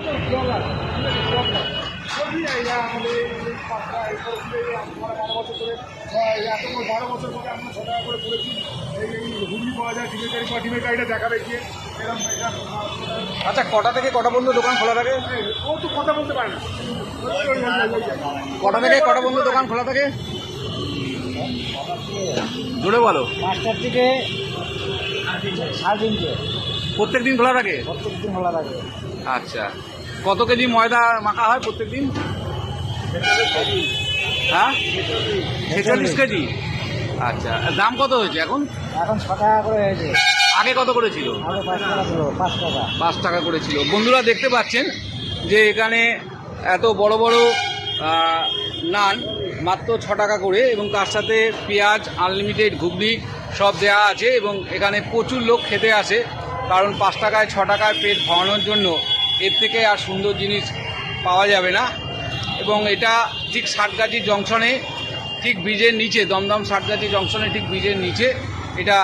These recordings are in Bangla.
আমাদের এই 12 বছর ধরে আমরা 6 টাকা করে করেছি। এই হুগলি পাওয়া যায়, ডিমের গাড়িটা দেখাবে গিয়ে এরকম। আচ্ছা, কটা থেকে কটা পর্যন্ত দোকান খোলা থাকে? ও তো কথা বলতে পারে না। কটা থেকে কটা পর্যন্ত দোকান খোলা থাকে জোরে বলো। 5টার থেকে 3:30। প্রত্যেক দিন খোলা থাকে? প্রত্যেকদিন খোলা থাকে। আচ্ছা, কত কেজি ময়দা মাখা হয় প্রত্যেক দিন? হ্যাঁ, 46 কেজি। আচ্ছা, দাম কত হয়েছে এখন? এখন 6 টাকা করে হয়েছে। আগে কত করেছিল? আরো 5 টাকা ছিল, 5 টাকা। 5 টাকা করেছিল। বন্ধুরা দেখতে পাচ্ছেন যে এখানে এত বড় বড় নান মাত্র 6 টাকা করে, এবং তার সাথে পেঁয়াজ, আনলিমিটেড ঘুগনি সব দেওয়া আছে। এবং এখানে প্রচুর লোক খেতে আসে, কারণ 5 টাকায় 6 টাকায় পেট ভরানোর জন্য এর থেকে আর সুন্দর জিনিস পাওয়া যাবে না। এবং এটা ঠিক ষাটগাছি জংশনে, ঠিক ব্রিজের নিচে, দমদম ষাটগাছি জংশনে ঠিক ব্রিজের নিচে এটা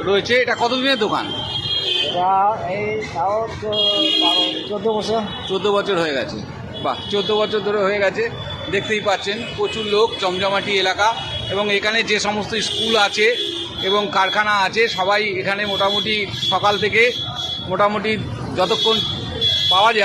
রয়েছে। এটা কতদিনের দোকান? এটা এই তাও 14 বছর। 14 বছর হয়ে গেছে। বাহ, 14 বছর ধরে হয়ে গেছে। দেখতেই পাচ্ছেন প্রচুর লোক, জমজমাটি এলাকা। এবং এখানে যে সমস্ত স্কুল আছে এবং কারখানা আছে, সবাই এখানে মোটামুটি সকাল থেকে মোটামুটি যতক্ষণ পাওয়া যায়